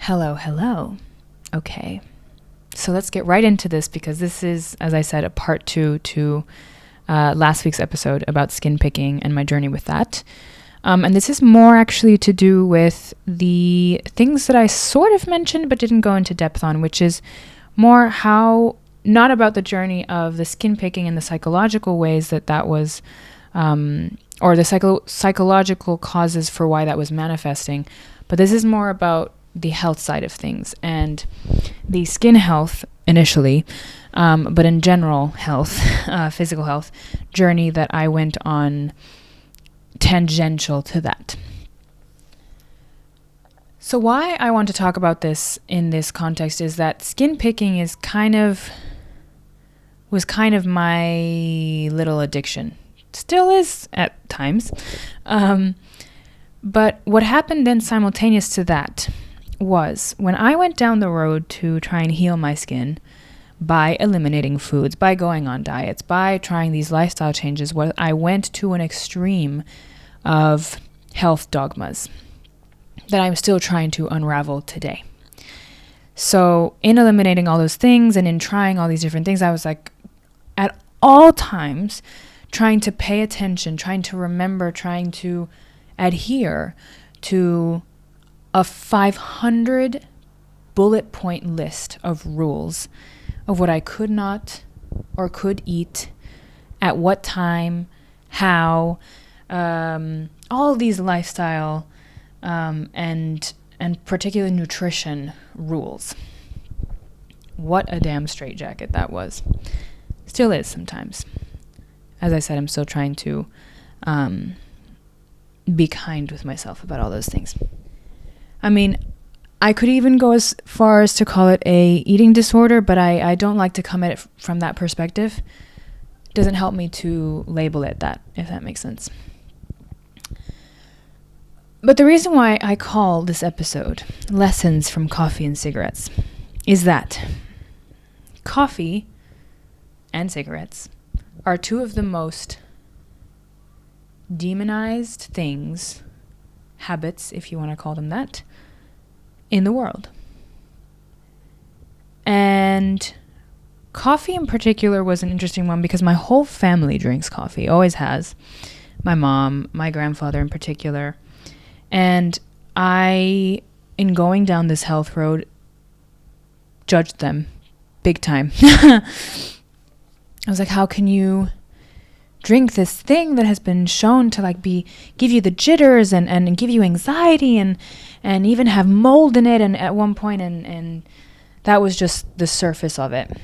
Hello. Okay, so let's get right into this because this is, as I said, a part 2 to last week's episode about skin picking and my journey with that. And this is more actually to do with the things that I sort of mentioned but didn't go into depth on, which is more how, not about the journey of the skin picking and the psychological ways that was, or the psychological causes for why that was manifesting, but this is more about the health side of things and the skin health initially, but in general health, physical health journey that I went on tangential to that. So why I want to talk about this in this context is that skin picking was kind of my little addiction. Still is at times. But what happened then simultaneous to that was when I went down the road to try and heal my skin by eliminating foods, by going on diets, by trying these lifestyle changes, I went to an extreme of health dogmas that I'm still trying to unravel today. So in eliminating all those things and in trying all these different things, I was like at all times trying to pay attention, trying to remember, trying to adhere to a 500 bullet point list of rules of what I could not or could eat, at what time, how, all of these lifestyle and particular nutrition rules. What a damn straitjacket that was. Still is sometimes. As I said, I'm still trying to be kind with myself about all those things. I mean, I could even go as far as to call it a eating disorder, but I don't like to come at it from that perspective. It doesn't help me to label it that, if that makes sense. But the reason why I call this episode Lessons from Coffee and Cigarettes is that coffee and cigarettes are two of the most demonized things, habits, if you want to call them that, in the world. And coffee in particular was an interesting one because my whole family drinks coffee, always has. My mom, my grandfather in particular. And I, in going down this health road, judged them big time. I was like, how can you drink this thing that has been shown to give you the jitters and give you anxiety and even have mold in it, and at one point and that was just the surface of it.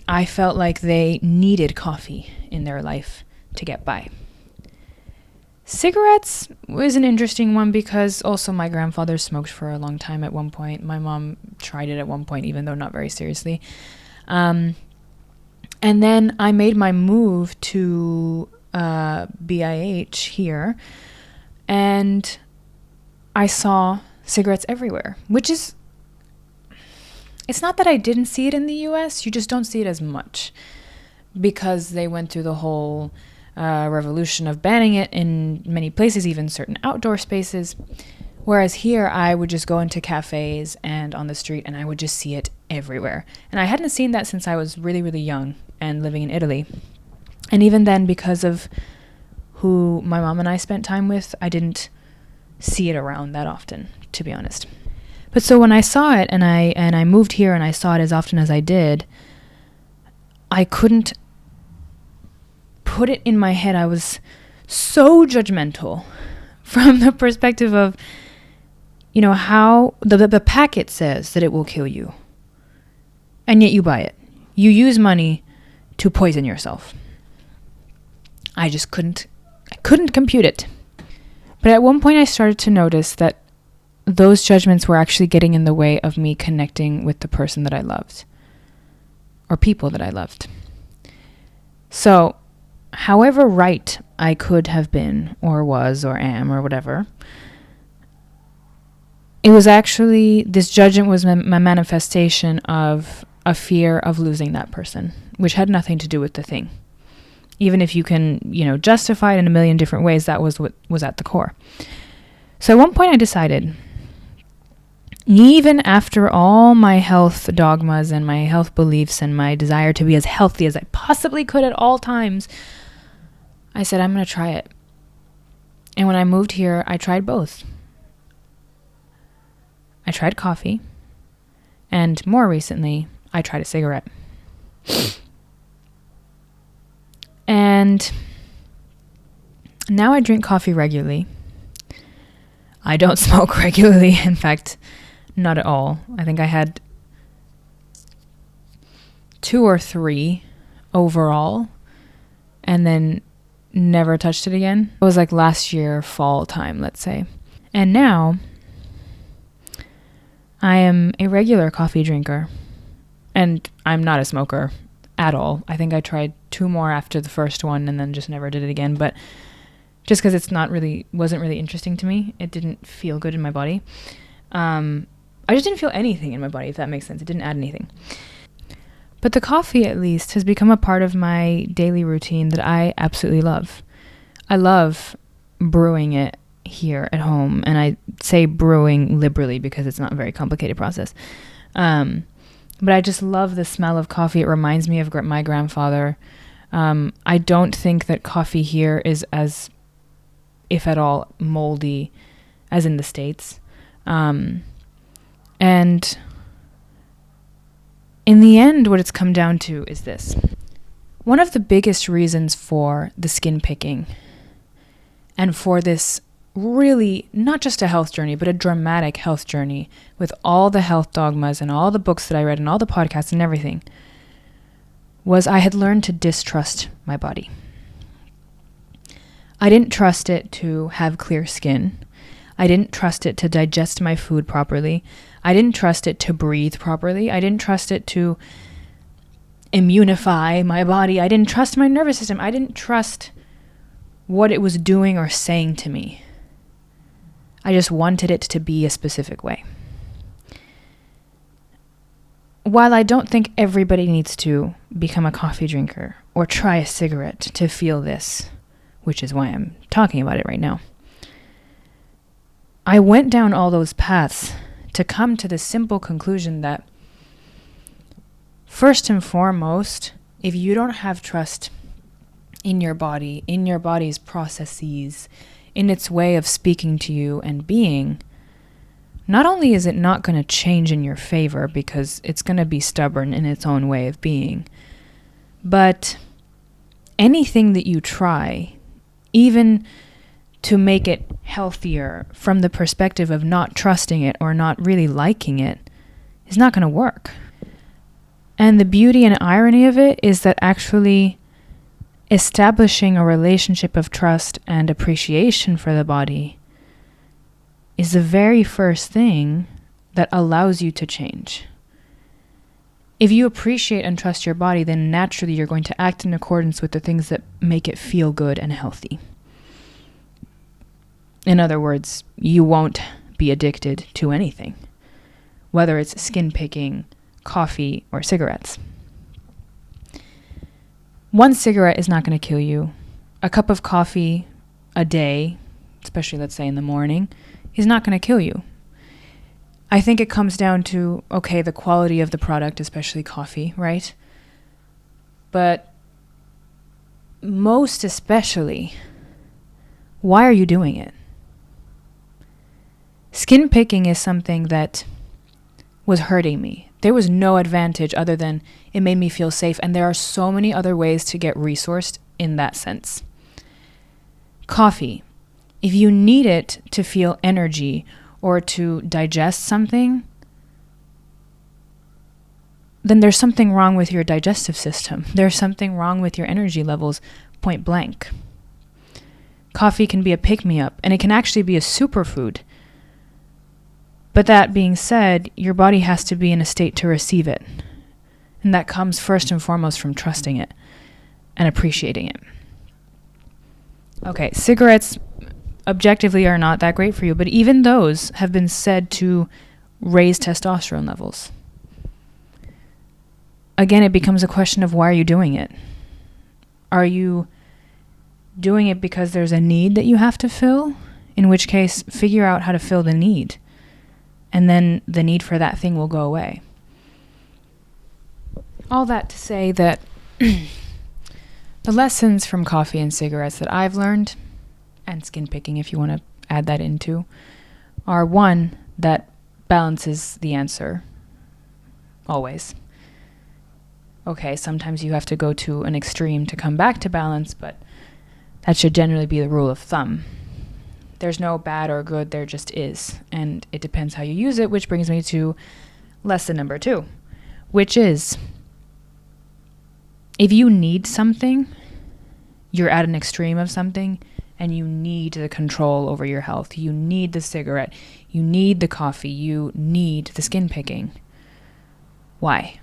I felt like they needed coffee in their life to get by. Cigarettes was an interesting one because also my grandfather smoked for a long time at one point. My mom tried it at one point, even though not very seriously. And then I made my move to BIH here, and I saw cigarettes everywhere, which is, it's not that I didn't see it in the US, you just don't see it as much because they went through the whole revolution of banning it in many places, even certain outdoor spaces. Whereas here, I would just go into cafes and on the street and I would just see it everywhere. And I hadn't seen that since I was really, really young and living in Italy. And even then, because of who my mom and I spent time with, I didn't see it around that often, to be honest. But so when I saw it and I moved here and I saw it as often as I did, I couldn't put it in my head. I was so judgmental from the perspective of, how the packet says that it will kill you. And yet you buy it. You use money to poison yourself. I couldn't compute it. But at one point I started to notice that those judgments were actually getting in the way of me connecting with the person that I loved. Or people that I loved. So, however right I could have been, or was, or am, or whatever, it was actually, this judgment was my manifestation of a fear of losing that person, which had nothing to do with the thing. Even if you can, justify it in a million different ways, that was what was at the core. So at one point I decided, Even after all my health dogmas and my health beliefs and my desire to be as healthy as I possibly could at all times, I said, I'm going to try it. And when I moved here, I tried both. I tried coffee, and more recently, I tried a cigarette. And now I drink coffee regularly. I don't smoke regularly. In fact, not at all. I think I had 2 or 3 overall, and then never touched it again. It was like last year, fall time, let's say. And now I am a regular coffee drinker, and I'm not a smoker at all. I think I tried 2 more after the first one and then just never did it again. But just because wasn't really interesting to me. It didn't feel good in my body. I just didn't feel anything in my body, if that makes sense. It didn't add anything. But the coffee, at least, has become a part of my daily routine that I absolutely love. I love brewing it here at home. And I say brewing liberally because it's not a very complicated process. But I just love the smell of coffee. It reminds me of my grandfather. I don't think that coffee here is as, if at all, moldy as in the States. And in the end, what it's come down to is this. One of the biggest reasons for the skin picking and for this really not just a health journey, but a dramatic health journey with all the health dogmas and all the books that I read and all the podcasts and everything, was I had learned to distrust my body. I didn't trust it to have clear skin. I didn't trust it to digest my food properly. I didn't trust it to breathe properly. I didn't trust it to immunify my body. I didn't trust my nervous system. I didn't trust what it was doing or saying to me. I just wanted it to be a specific way. While I don't think everybody needs to become a coffee drinker or try a cigarette to feel this, which is why I'm talking about it right now, I went down all those paths to come to the simple conclusion that, first and foremost, if you don't have trust in your body, in your body's processes, in its way of speaking to you and being, not only is it not going to change in your favor because it's going to be stubborn in its own way of being, but anything that you try, even to make it healthier from the perspective of not trusting it or not really liking it, is not going to work. And the beauty and irony of it is that actually establishing a relationship of trust and appreciation for the body is the very first thing that allows you to change. If you appreciate and trust your body, then naturally you're going to act in accordance with the things that make it feel good and healthy. In other words, you won't be addicted to anything, whether it's skin picking, coffee, or cigarettes. One cigarette is not going to kill you. A cup of coffee a day, especially let's say in the morning, is not going to kill you. I think it comes down to, okay, the quality of the product, especially coffee, right? But most especially, why are you doing it? Skin picking is something that was hurting me. There was no advantage other than it made me feel safe, and there are so many other ways to get resourced in that sense. Coffee. If you need it to feel energy or to digest something, then there's something wrong with your digestive system. There's something wrong with your energy levels, point blank. Coffee can be a pick-me-up, and it can actually be a superfood. But that being said, your body has to be in a state to receive it. And that comes first and foremost from trusting it and appreciating it. Okay, cigarettes objectively are not that great for you, but even those have been said to raise testosterone levels. Again, it becomes a question of why are you doing it? Are you doing it because there's a need that you have to fill? In which case, figure out how to fill the need. and then the need for that thing will go away. All that to say that the lessons from coffee and cigarettes that I've learned, and skin picking if you want to add that into, are one, that balance is the answer. Always. Okay, sometimes you have to go to an extreme to come back to balance, but that should generally be the rule of thumb. There's no bad or good, there just is. And it depends how you use it, which brings me to lesson number 2, which is, if you need something, you're at an extreme of something, and you need the control over your health. You need the cigarette. You need the coffee. You need the skin picking. Why?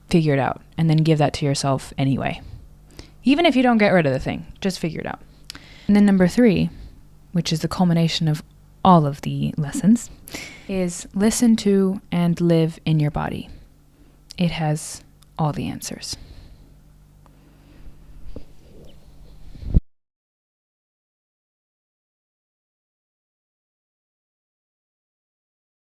Figure it out, and then give that to yourself anyway. Even if you don't get rid of the thing, just figure it out. And then number 3, which is the culmination of all of the lessons, is listen to and live in your body. It has all the answers.